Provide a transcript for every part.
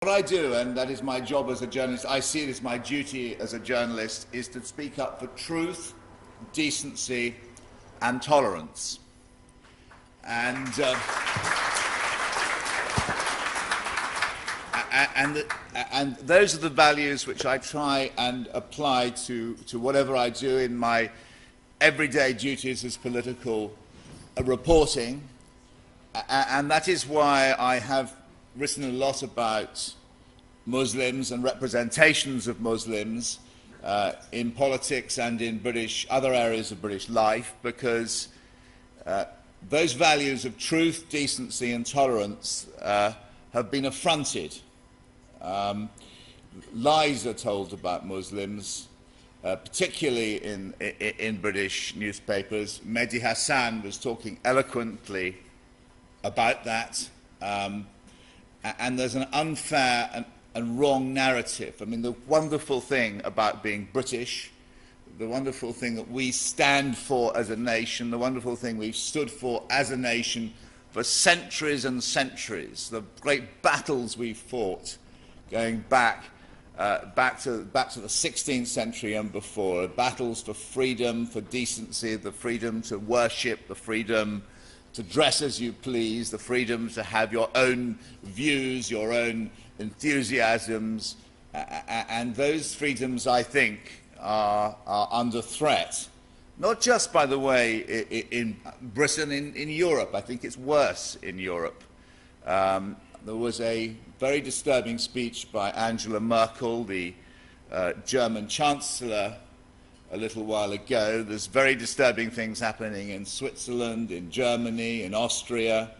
what I do, and that is my job as a journalist, I see it as my duty as a journalist, is to speak up for truth, decency, and tolerance. And those are the values which I try and apply to whatever I do in my everyday duties as political reporting. And that is why I have written a lot about Muslims and representations of Muslims in politics and in other areas of British life, because those values of truth, decency and tolerance have been affronted. Lies are told about Muslims, particularly in British newspapers. Mehdi Hasan was talking eloquently about that, and there's an unfair and wrong narrative. I mean, the wonderful thing about being British, the wonderful thing that we stand for as a nation, the wonderful thing we've stood for as a nation for centuries and centuries, the great battles we've fought going back to the 16th century and before, battles for freedom, for decency, the freedom to worship, the freedom to dress as you please, the freedom to have your own views, your own enthusiasms, and those freedoms, I think, are under threat. Not just, by the way, in Britain, in Europe. I think it's worse in Europe. There was a very disturbing speech by Angela Merkel, the German Chancellor, a little while ago. There's very disturbing things happening in Switzerland, in Germany, in Austria.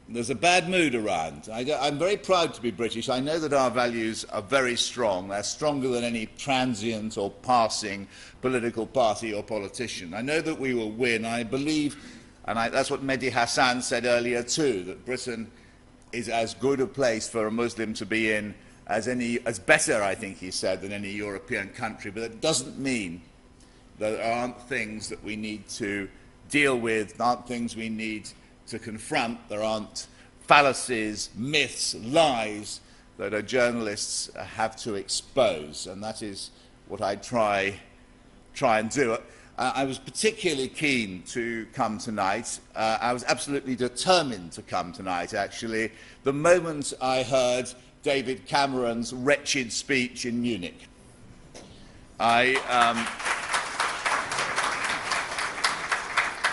There's a bad mood around. I'm very proud to be British. I know that our values are very strong. They're stronger than any transient or passing political party or politician. I know that we will win. I believe, and that's what Mehdi Hasan said earlier too, that Britain is as good a place for a Muslim to be in as better, I think he said, than any European country. But it doesn't mean that there aren't things that we need to deal with, there aren't things we need to confront, there aren't fallacies, myths, lies that our journalists have to expose, and that is what I try and do. I was particularly keen to come tonight. I was absolutely determined to come tonight, actually, the moment I heard David Cameron's wretched speech in Munich. I'm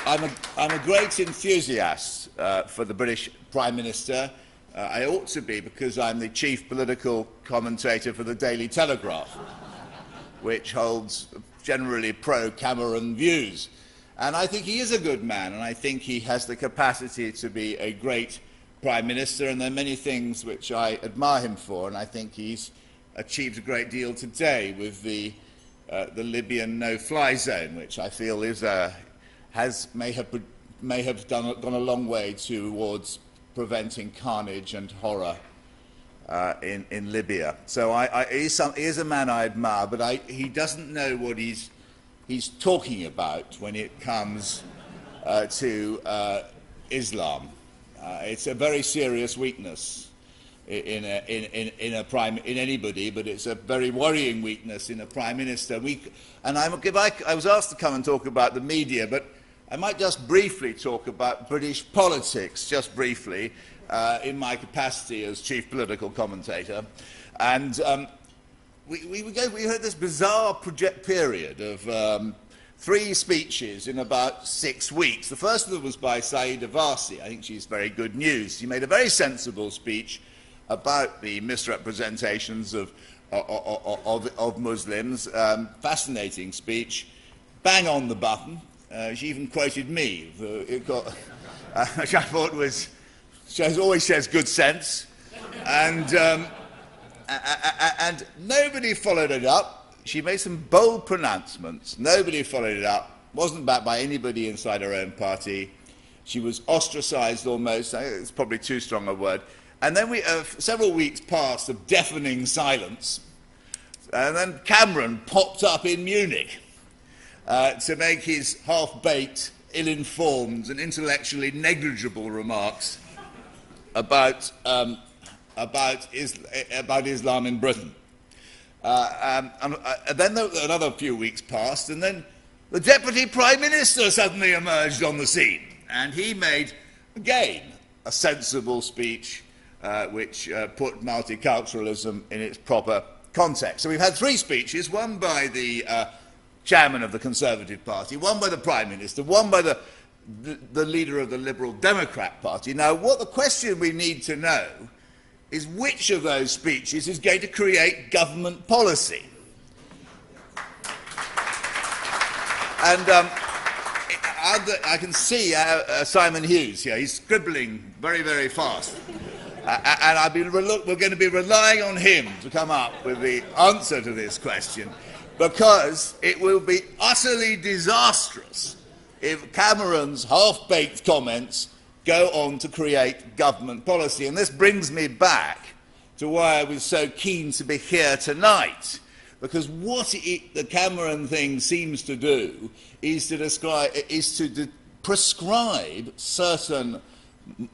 a great enthusiast for the British Prime Minister. I ought to be, because I'm the chief political commentator for the Daily Telegraph, which holds generally pro-Cameron views. And I think he is a good man, and I think he has the capacity to be a great Prime Minister, and there are many things which I admire him for, and I think he's achieved a great deal today with the Libyan no-fly zone, which I feel may have gone a long way towards preventing carnage and horror in Libya. So he is a man I admire, but he doesn't know what he's talking about when it comes to Islam. It's a very serious weakness in anybody, but it's a very worrying weakness in a Prime Minister. I was asked to come and talk about the media, but I might just briefly talk about British politics, just briefly, in my capacity as chief political commentator. And we had this bizarre period of 3 speeches in about 6 weeks. The first of them was by Sayeeda Warsi. I think she's very good news. She made a very sensible speech about the misrepresentations of Muslims. Fascinating speech. Bang on the button. She even quoted me, which I thought she always says good sense. And nobody followed it up. She made some bold pronouncements. Nobody followed it up. Wasn't backed by anybody inside her own party. She was ostracised almost. It's probably too strong a word. And then several weeks passed of deafening silence. And then Cameron popped up in Munich to make his half-baked, ill-informed and intellectually negligible remarks about about Islam in Britain. And then another few weeks passed, and then the Deputy Prime Minister suddenly emerged on the scene, and he made, again, a sensible speech which put multiculturalism in its proper context. So we've had three speeches, one by the chairman of the Conservative Party, one by the Prime Minister, one by the leader of the Liberal Democrat Party. Now, what the question we need to know is which of those speeches is going to create government policy. And I can see Simon Hughes here. He's scribbling very, very fast. And we're going to be relying on him to come up with the answer to this question, because it will be utterly disastrous if Cameron's half-baked comments go on to create government policy. And this brings me back to why I was so keen to be here tonight, because what the Cameron thing seems to do is to prescribe certain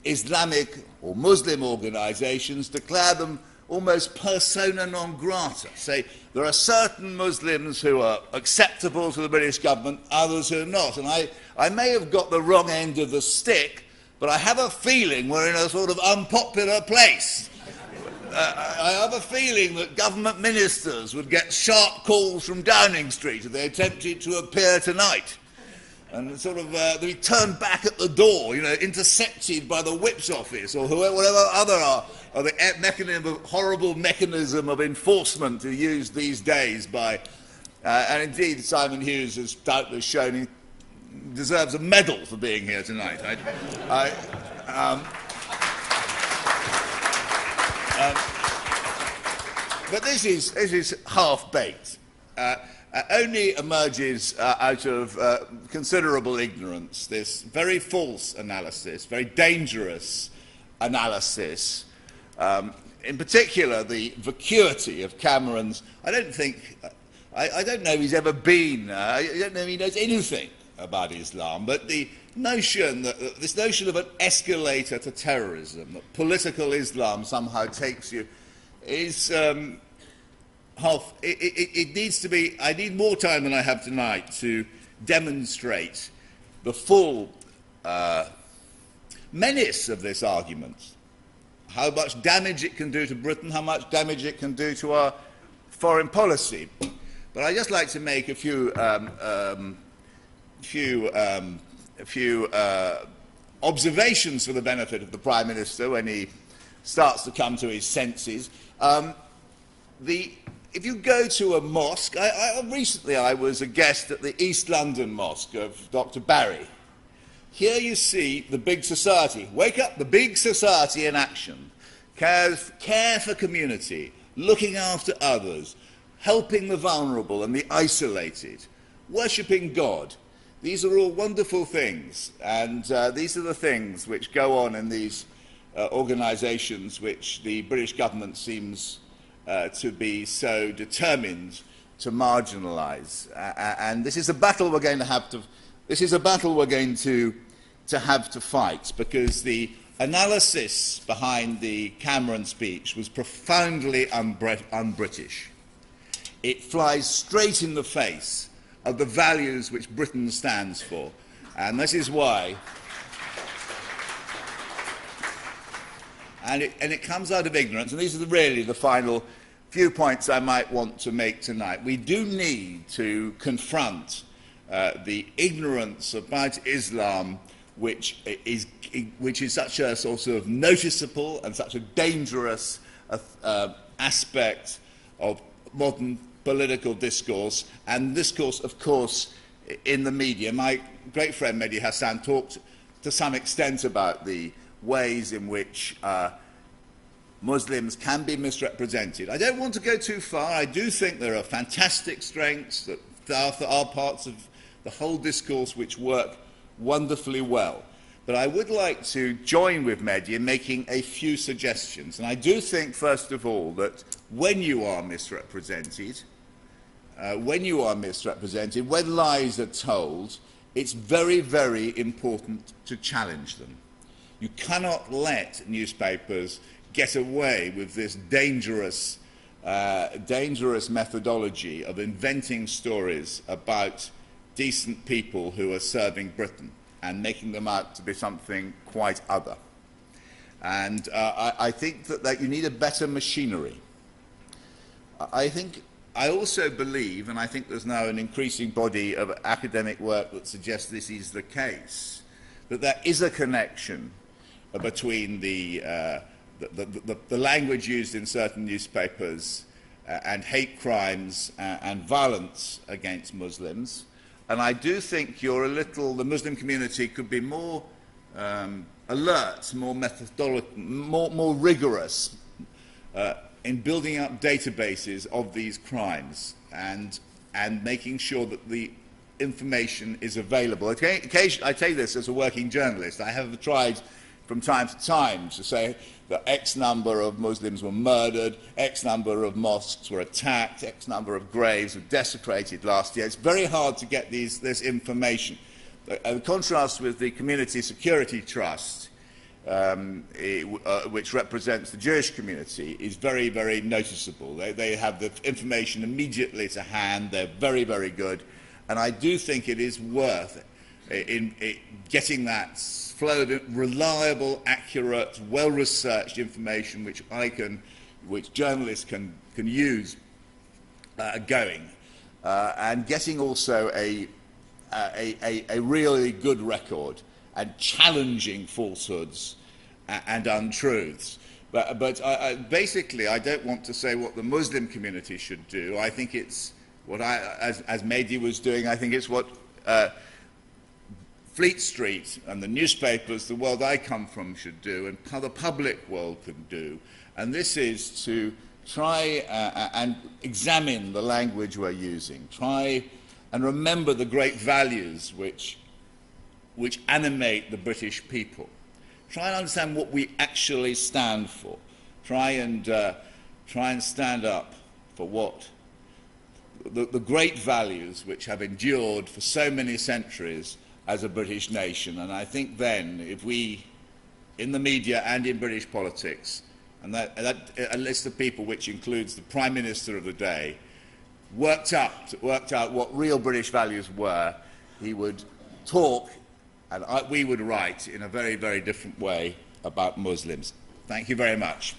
Islamic or Muslim organisations, declare them almost persona non grata. Say there are certain Muslims who are acceptable to the British government, others who are not. And I may have got the wrong end of the stick, but I have a feeling we're in a sort of unpopular place. I have a feeling that government ministers would get sharp calls from Downing Street if they attempted to appear tonight. And sort of they'd be turned back at the door, intercepted by the whip's office or whatever other or the horrible mechanism of enforcement used these days by, and indeed Simon Hughes has doubtless shown he deserves a medal for being here tonight. But this is half-baked. Only emerges out of considerable ignorance, this very false analysis, very dangerous analysis, in particular the vacuity of Cameron's. I don't know if he's ever been, I don't know if he knows anything about Islam, but the notion this notion of an escalator to terrorism, that political Islam somehow takes you, is it needs to be. I need more time than I have tonight to demonstrate the full menace of this argument, how much damage it can do to Britain, how much damage it can do to our foreign policy. But I'd just like to make a few observations for the benefit of the Prime Minister when he starts to come to his senses. If you go to a mosque, recently I was a guest at the East London Mosque of Dr. Barry. Here you see the big society. Wake up, the big society in action. Care for community, looking after others, helping the vulnerable and the isolated, worshipping God. These are all wonderful things, and these are the things which go on in these organisations which the British government seems to be so determined to marginalise. And this is a battle we're going to have to. This is a battle we're going to have to fight, because the analysis behind the Cameron speech was profoundly un-British. It flies straight in the face of the values which Britain stands for, and this is why. And it comes out of ignorance, and these are really the final few points I might want to make tonight. We do need to confront the ignorance about Islam, which is such a sort of noticeable and such a dangerous aspect of modern political discourse, and discourse, of course, in the media. My great friend Mehdi Hassan talked to some extent about the ways in which Muslims can be misrepresented. I don't want to go too far. I do think there are fantastic strengths that there are parts of the whole discourse which work wonderfully well. But I would like to join with Mehdi in making a few suggestions. And I do think, first of all, that when you are misrepresented, when lies are told, it's very, very important to challenge them. You cannot let newspapers get away with this dangerous methodology of inventing stories about decent people who are serving Britain and making them out to be something quite other. And I think that you need a better machinery. I also believe, and I think there's now an increasing body of academic work that suggests this is the case, that there is a connection between the language used in certain newspapers and hate crimes and violence against Muslims. And I do think the Muslim community could be more alert, more methodological, more rigorous in building up databases of these crimes and making sure that the information is available. Occasionally, I take this as a working journalist. I have tried from time to time to say that X number of Muslims were murdered, X number of mosques were attacked, X number of graves were desecrated last year. It's very hard to get this information. The contrast with the Community Security Trust, which represents the Jewish community, is very, very noticeable. They have the information immediately to hand. They're very, very good. And I do think it is worth in getting that flow of reliable, accurate, well-researched information which journalists can use going, and getting also a really good record and challenging falsehoods and untruths. But basically, I don't want to say what the Muslim community should do. I think it's what as Mehdi was doing, I think it's what Fleet Street and the newspapers, the world I come from, should do, and how the public world can do. And this is to try and examine the language we're using, try and remember the great values which animate the British people. Try and understand what we actually stand for. Try and stand up for what the great values which have endured for so many centuries as a British nation. And I think then, if we, in the media and in British politics, and a list of people which includes the Prime Minister of the day, worked out what real British values were, he would talk and we would write in a very, very different way about Muslims. Thank you very much.